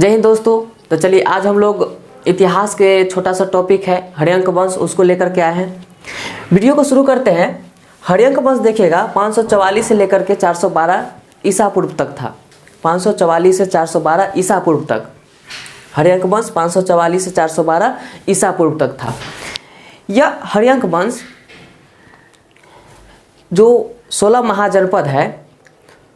जय हिंद दोस्तों। तो चलिए आज हम लोग इतिहास के छोटा सा टॉपिक है हर्यंक वंश, उसको लेकर के आए हैं। वीडियो को शुरू करते हैं। हर्यंक वंश देखिएगा 544 से लेकर के 412 ईसा पूर्व तक था। 544 से 412 ईसा पूर्व तक हर्यंक वंश 544 से 412 ईसा पूर्व तक था। यह हर्यंक वंश जो 16 महाजनपद है,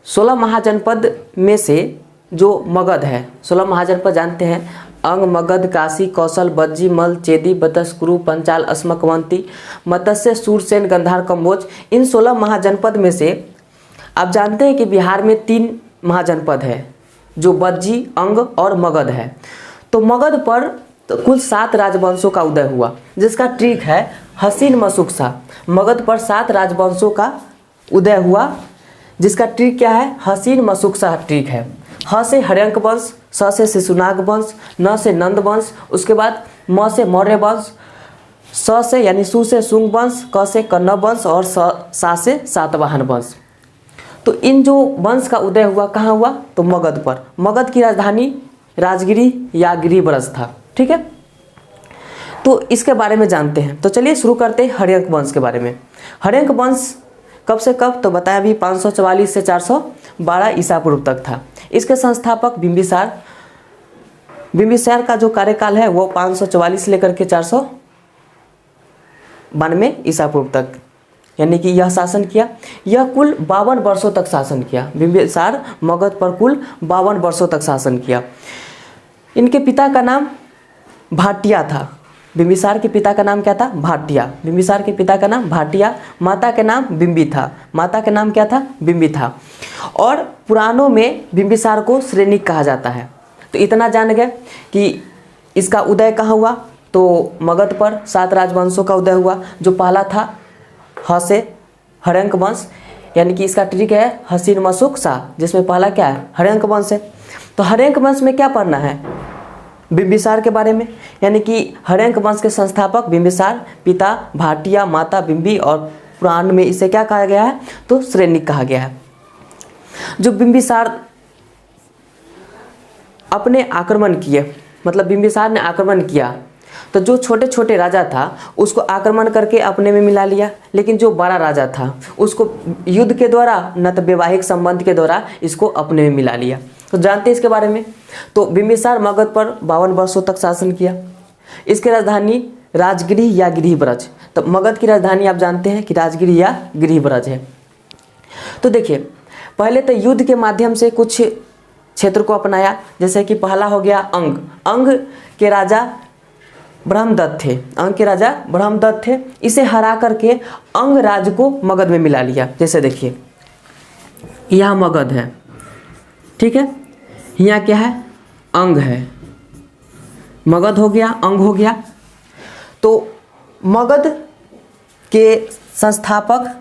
16 महाजनपद में से जो मगध है, 16 महाजनपद जानते हैं, अंग, मगध, काशी, कौशल, बज्जी, मल, चेदी, बतस, कुरु, पंचाल, अस्मकवंती, मत्स्य, सूरसेन, गंधार, कम्बोज। इन 16 महाजनपद में से आप जानते हैं कि बिहार में 3 महाजनपद है जो बज्जी, अंग और मगध है। तो मगध पर तो कुल 7 राजवंशों का उदय हुआ, जिसका ट्रिक है हसीन मशुकसा। मगध पर 7 राजवंशों का उदय हुआ, जिसका ट्रिक क्या है? हसीन मशुकसा ट्रिक है। ह से हर्यंक वंश, स से शिशुनाग वंश, न से नंद वंश, उसके बाद म से मौर्य वंश, स से यानी सु से शुंग वंश, क से कन्नव वंश और सा से सातवाहन वंश। तो इन जो वंश का उदय हुआ कहाँ हुआ? तो मगध पर। मगध की राजधानी राजगिरी या गिरिब्रज था। ठीक है, तो इसके बारे में जानते हैं। तो चलिए शुरू करते हैं हर्यंक वंश के बारे में। हर्यंक वंश कब से कब? तो बताया अभी 544 से 412 ईसा पूर्व तक था। इसके संस्थापक बिंबिसार। बिंबिसार का जो कार्यकाल है वो 544 से लेकर के 492 ईसा पूर्व तक, यानी कि यह शासन किया। यह कुल 52 वर्षों तक शासन किया। बिंबिसार मगध पर कुल 52 वर्षों तक शासन किया। इनके पिता का नाम भाटिया था। बिंबिसार के पिता का नाम क्या था? भाटिया। बिंबिसार के पिता का नाम भाटिया, माता के नाम बिंबी था। माता का नाम क्या था? बिंबी था। और पुराणों में बिंबिसार को श्रेणिक कहा जाता है। तो इतना जान गए कि इसका उदय कहाँ हुआ? तो मगध पर 7 राजवंशों का उदय हुआ। जो पहला था ह से हर्यंक वंश, यानी कि इसका ट्रिक है हसीन मशुकसा, जिसमें पहला क्या है? हर्यंक वंश है। तो हर्यंक वंश में क्या पढ़ना है? बिंबिसार के बारे में, यानी कि हर्यंक वंश के संस्थापक बिंबिसार, पिता भाटिया, माता बिंबी, और पुराण में इसे क्या कहा गया है? तो श्रेणिक कहा गया है। जो बिंबिसार अपने आक्रमण किए, मतलब बिंबिसार ने आक्रमण किया, तो जो छोटे छोटे राजा था उसको आक्रमण करके अपने में मिला लिया, लेकिन जो बड़ा राजा था उसको युद्ध के द्वारा न तो वैवाहिक संबंध के द्वारा इसको अपने में मिला लिया। तो जानते हैं इसके बारे में। तो बिंबिसार मगध पर 52 वर्षों तक शासन किया। इसकी राजधानी राजगिरी या गिरिब्रज। तो मगध की राजधानी आप जानते हैं कि राजगिरी या गिरिब्रज है। तो देखिए, पहले तो युद्ध के माध्यम से कुछ क्षेत्र को अपनाया, जैसे कि पहला हो गया अंग। अंग के राजा ब्रह्मदत्त थे। अंग के राजा ब्रह्मदत्त थे। इसे हरा करके अंग राज्य को मगध में मिला लिया। जैसे देखिए, यहाँ मगध है, ठीक है, यहाँ क्या है? अंग है। मगध हो गया, अंग हो गया। तो मगध के संस्थापक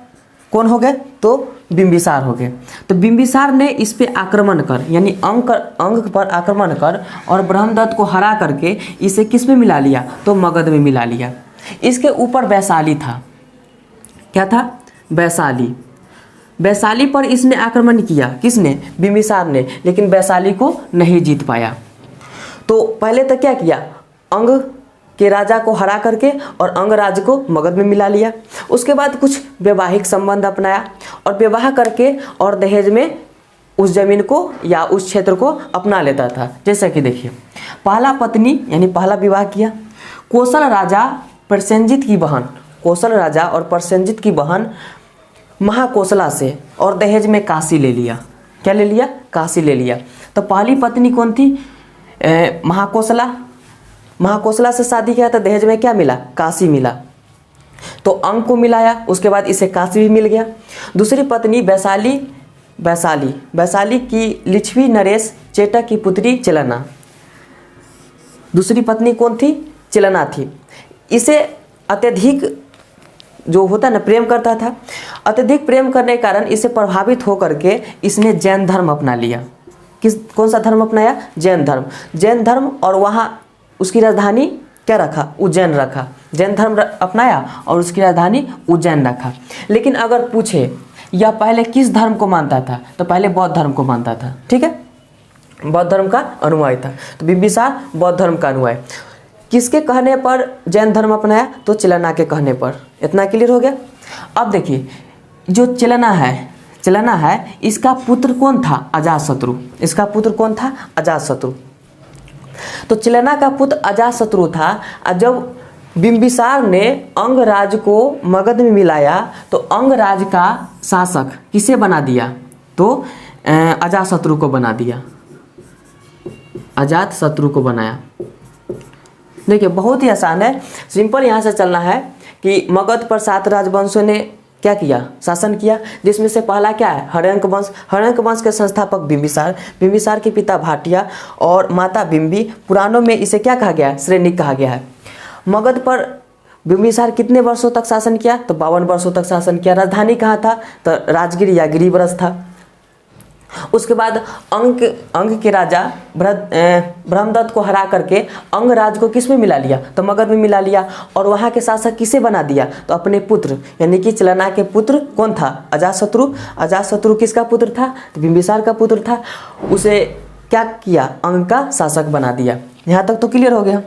कौन हो गए? तो बिंबिसार हो गए। तो बिंबिसार ने इस पे आक्रमण कर, यानी अंग पर आक्रमण कर और ब्रह्मदत्त को हरा करके इसे किस में मिला लिया? तो मगध में मिला लिया। इसके ऊपर वैशाली था। क्या था? वैशाली। वैशाली पर इसने आक्रमण किया। किसने? बिंबिसार ने। लेकिन वैशाली को नहीं जीत पाया। तो पहले तो क्या किया? अंग के राजा को हरा करके और अंग राज्य को मगध में मिला लिया। उसके बाद कुछ वैवाहिक संबंध अपनाया और विवाह करके और दहेज में उस जमीन को या उस क्षेत्र को अपना लेता था। जैसा कि देखिए, पहला पत्नी यानी पहला विवाह किया कौशल राजा प्रसेनजित की बहन। कौशल राजा और प्रसेनजित की बहन महाकोशला से, और दहेज में काशी ले लिया। क्या ले लिया? काशी ले लिया। तो पहली पत्नी कौन थी? महाकोशला। महाकोशला से शादी किया तो दहेज में क्या मिला? काशी मिला। तो अंग को मिलाया, उसके बाद इसे काशी भी मिल गया। दूसरी पत्नी वैशाली। वैशाली की लिच्छवी नरेश चेटक की पुत्री चिलना। दूसरी पत्नी कौन थी? चिलना थी। इसे अत्यधिक जो होता ना प्रेम करता था। अत्यधिक प्रेम करने के कारण इसे प्रभावित होकर के इसने जैन धर्म अपना लिया। कौन सा धर्म अपनाया? जैन धर्म। जैन धर्म, और वहाँ उसकी राजधानी क्या रखा? उज्जैन रखा। जैन धर्म अपनाया और उसकी राजधानी उज्जैन रखा। लेकिन अगर पूछे यह पहले किस धर्म को मानता था? तो पहले बौद्ध धर्म को मानता था। ठीक है, बौद्ध धर्म का अनुयायी था। तो बिंबिसार बौद्ध धर्म का अनुयायी। किसके कहने पर जैन धर्म अपनाया? तो चिलना के कहने पर। इतना क्लियर हो गया। अब देखिए जो चिलना है इसका पुत्र कौन था? अजातशत्रु। इसका पुत्र कौन था? अजातशत्रु। तो चिलना का पुत्र अजातशत्रु था। और जब बिंबिसार ने अंगराज को मगध में मिलाया तो अंगराज का शासक किसे बना दिया? तो अजातशत्रु को बना दिया। अजातशत्रु को बनाया। देखिए बहुत ही आसान है, सिंपल यहाँ से चलना है कि मगध पर 7 राजवंशों ने क्या किया? शासन किया। जिसमें से पहला क्या है? हर्यंक वंश। हर्यंक वंश के संस्थापक बिंबिसार। बिंबिसार के पिता भाटिया और माता बिंबी। पुराणों में इसे क्या कहा गया है? श्रेणिक कहा गया है। मगध पर बिंबिसार कितने वर्षों तक शासन किया? तो 52 वर्षों तक शासन किया। राजधानी कहाँ था? तो राजगीर या गिरिव्रज था। उसके बाद अंग के राजा ब्रह्मदत्त को हरा करके अंगराज को किस में मिला लिया? तो मगध में मिला लिया। और वहाँ के शासक किसे बना दिया? तो अपने पुत्र यानी कि चिलना के पुत्र कौन था? अजातशत्रु। अजातशत्रु किसका पुत्र था? तो बिंबिसार का पुत्र था। उसे क्या किया? अंग का शासक बना दिया। यहाँ तक तो क्लियर हो गया।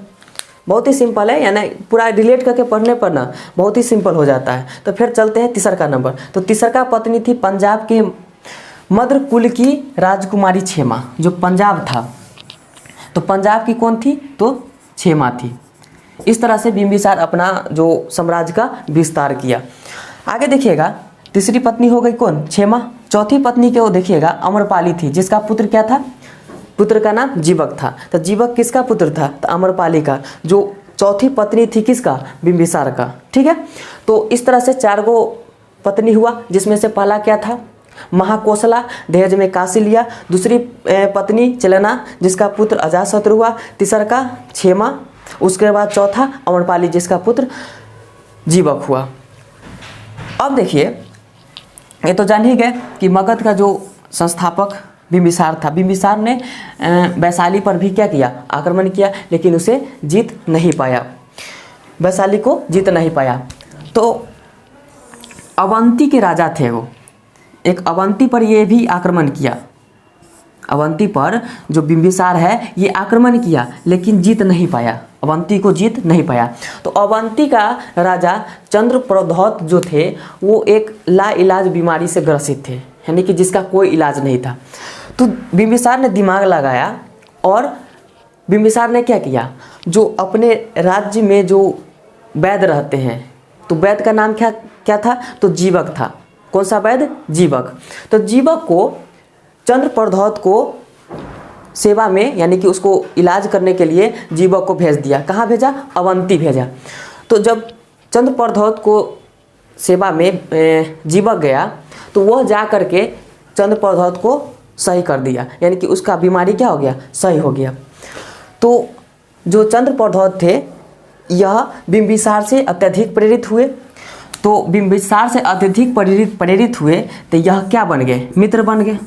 बहुत ही सिंपल है, यानी पूरा रिलेट करके पढ़ने पर ना बहुत ही सिंपल हो जाता है। तो फिर चलते हैं तीसरा नंबर। तो तीसरा पत्नी थी पंजाब के मद्र कुल की राजकुमारी क्षेमा। जो पंजाब था तो पंजाब की कौन थी? तो क्षेमा थी। इस तरह से बिंबिसार अपना जो साम्राज्य का विस्तार किया। आगे देखिएगा तीसरी पत्नी हो गई कौन? क्षेमा। चौथी पत्नी के वो देखिएगा अमरपाली थी, जिसका पुत्र क्या था? पुत्र का नाम जीवक था। तो जीवक किसका पुत्र था? तो अमरपाली का। जो चौथी पत्नी थी किसका? बिंबिसार का। ठीक है। तो इस तरह से 4 गो पत्नी हुआ, जिसमें से पहला क्या था? महाकोशला, दहेज में काशी लिया। दूसरी पत्नी चिलना, जिसका पुत्र अजातशत्रु हुआ। तीसरा का क्षेमा। उसके बाद चौथा अमरपाली, जिसका पुत्र जीवक हुआ। अब देखिए ये तो जान ही गए कि मगध का जो संस्थापक बिंबिसार था। बिंबिसार ने वैशाली पर भी क्या किया? आक्रमण किया, लेकिन उसे जीत नहीं पाया। वैशाली को जीत नहीं पाया। तो अवंती के राजा थे वो। एक अवंती पर ये भी आक्रमण किया। अवंती पर जो बिंबिसार है ये आक्रमण किया, लेकिन जीत नहीं पाया। अवंती को जीत नहीं पाया। तो अवंती का राजा चंद्रप्रद्योत जो थे वो एक लाइलाज बीमारी से ग्रसित थे, यानी कि जिसका कोई इलाज नहीं था। तो बिंबिसार ने दिमाग लगाया और बिंबिसार ने क्या किया? जो अपने राज्य में जो वैद्य रहते हैं, तो वैद्य का नाम क्या था? तो जीवक था। कौन सा वैद्य? जीवक। तो जीवक को चंद्रप्रद्योत को सेवा में, यानी कि उसको इलाज करने के लिए जीवक को भेज दिया। कहाँ भेजा? अवंती भेजा। तो जब चंद्रप्रद्योत को सेवा में जीवक गया तो वह जा करके चंद्रप्रद्योत को सही कर दिया, यानी कि उसका बीमारी क्या हो गया? सही हो गया। तो जो चंद्रप्रद्योत थे यह बिंबिसार से अत्यधिक प्रेरित हुए। तो बिंबिसार से अत्यधिक प्रेरित हुए तो यह क्या बन गए? मित्र बन गए।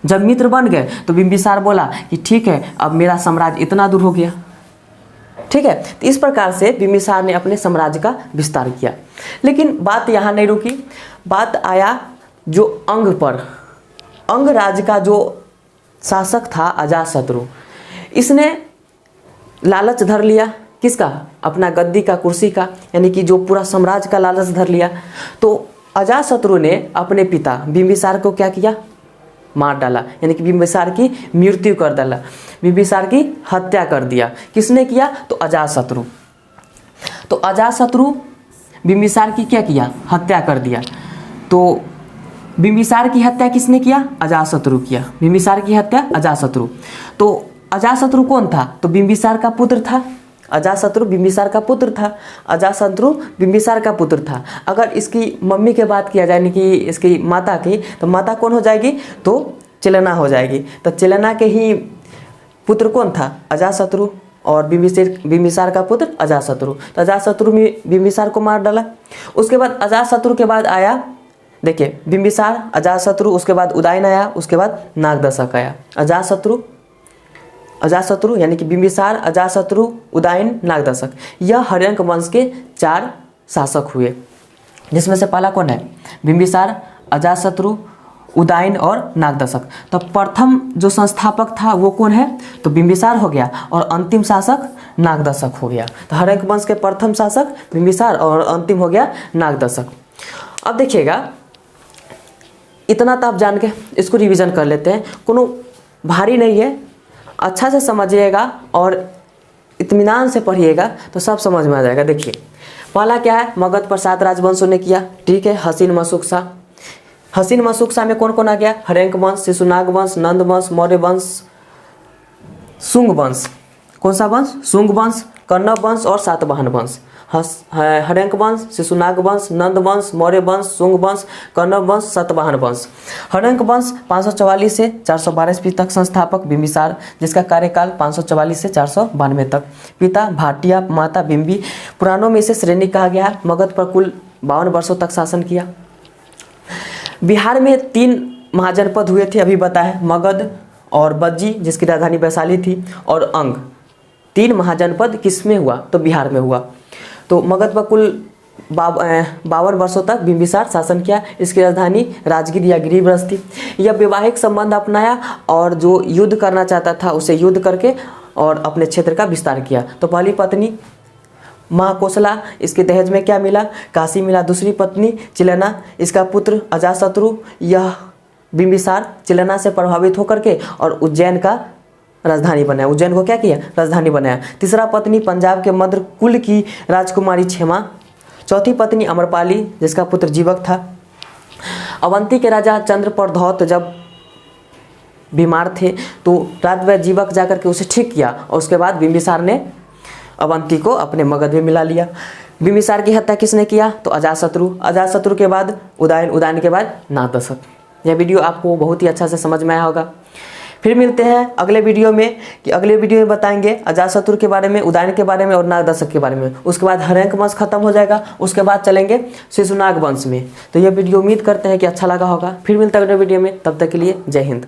जब मित्र बन गए तो बिंबिसार बोला कि ठीक है, अब मेरा साम्राज्य इतना दूर हो गया। ठीक है। तो इस प्रकार से बिंबिसार ने अपने साम्राज्य का विस्तार किया। लेकिन बात यहाँ नहीं रुकी। बात आया जो अंग पर। अंग राज्य का जो शासक था अजातशत्रु, इसने लालच धर लिया। किसका? अपना गद्दी का, कुर्सी का, यानी कि जो पूरा साम्राज्य का लालच धर लिया। तो अजातशत्रु ने अपने पिता बिंबिसार को क्या किया? मार डाला, यानी कि बिंबिसार की मृत्यु कर डाला। बिंबिसार की हत्या कर दिया। किसने किया? तो अजातशत्रु। तो अजातशत्रु बिंबिसार की क्या किया? हत्या कर दिया। तो बिंबिसार की हत्या किसने किया? अजातशत्रु किया। बिंबिसार की हत्या अजातशत्रु। तो अजातशत्रु कौन था? तो बिंबिसार का पुत्र था। अजातशत्रु बिंबिसार का पुत्र था। अजातशत्रु बिंबिसार का पुत्र था। अगर इसकी मम्मी की बात किया जाए, यानी कि इसकी माता की, तो माता कौन हो जाएगी? तो चिलना हो जाएगी। तो चिलना के ही पुत्र कौन था? अजातशत्रु। और बिंबिसार का पुत्र अजातशत्रु। तो अजातशत्रु बिंबिसार को मार डाला। उसके बाद अजातशत्रु के बाद आया, देखिए, बिंबिसार, अजातशत्रु, उसके बाद उदयन आया, उसके बाद नागदशक आया। अजातशत्रु यानी कि बिंबिसार, अजातशत्रु, उदयन, नागदशक, यह हर्यंक वंश के 4 शासक हुए। जिसमें से पहला कौन है? बिंबिसार, अजातशत्रु, उदयन और नागदशक। तो प्रथम जो संस्थापक था वो कौन है, तो बिंबिसार हो गया और अंतिम शासक नागदशक हो गया। तो हर्यंक वंश के प्रथम शासक बिंबिसार और अंतिम हो गया नागदशक। अब देखिएगा, इतना तो आप जान के इसको रिवीजन कर लेते हैं, कोनो भारी नहीं है, अच्छा से समझिएगा और इत्मीनान से पढ़िएगा तो सब समझ में आ जाएगा। देखिए पहला क्या है, मगध पर 7 राजवंशों ने किया, ठीक है। हसीन मशुकसा, हसीन मशुकसा में कौन कौन आ गया, हर्यंक वंश, शिशुनाग वंश, नंद वंश, मौर्य वंश, शुंग वंश। कौन सा वंश, शुंग वंश, कण्व वंश और सातवाहन वंश। हर्यंक वंश, शिशुनाग वंश, नंद वंश, मौर्य वंश, शुंग वंश, कण्व वंश, सातवाहन वंश। हर्यंक वंश 544 से 412 ईस्वी तक, संस्थापक बिंबिसार जिसका कार्यकाल 544 से 492 तक। पिता भाटिया, माता बिंबी। पुराणों में इसे श्रेणी कहा गया है। मगध पर कुल 52 वर्षों तक शासन किया। बिहार में 3 महाजनपद हुए थे, अभी बताए, मगध और बज्जी जिसकी राजधानी वैशाली थी, और अंग। 3 महाजनपद किस में हुआ, तो बिहार में हुआ। तो मगध पर कुल 52 वर्षों तक बिंबिसार शासन किया। इसकी राजधानी राजगीर या गिरिब्रज थी। यह वैवाहिक संबंध अपनाया और जो युद्ध करना चाहता था उसे युद्ध करके और अपने क्षेत्र का विस्तार किया। तो पहली पत्नी महाकोशला, इसके दहेज में क्या मिला, काशी मिला। दूसरी पत्नी चिलना, इसका पुत्र अजातशत्रु। यह बिंबिसार चिलना से प्रभावित होकर के और उज्जैन का राजधानी बनाया, उज्जैन को क्या किया, राजधानी बनाया। तीसरा पत्नी पंजाब के मद्र कुल की राजकुमारी क्षेमा। चौथी पत्नी अमरपाली जिसका पुत्र जीवक था। अवंती के राजा चंद्रप्रधौत जब बीमार थे तो रात भर जीवक जाकर के उसे ठीक किया और उसके बाद बिंबिसार ने अवंती को अपने मगध में मिला लिया। बिंबिसार की हत्या किसने किया, तो अजातशत्रु। अजातशत्रु के बाद उदयन, उदयन के बाद नागदशक। यह वीडियो आपको बहुत ही अच्छा से समझ में आया होगा। फिर मिलते हैं अगले वीडियो में, कि अगले वीडियो में बताएंगे अजातशत्रु के बारे में, उदयन के बारे में और नागदशक के बारे में। उसके बाद हर्यंक वंश खत्म हो जाएगा, उसके बाद चलेंगे शिशुनाग वंश में। तो यह वीडियो उम्मीद करते हैं कि अच्छा लगा होगा। फिर मिलते हैं अगले वीडियो में, तब तक के लिए जय हिंद।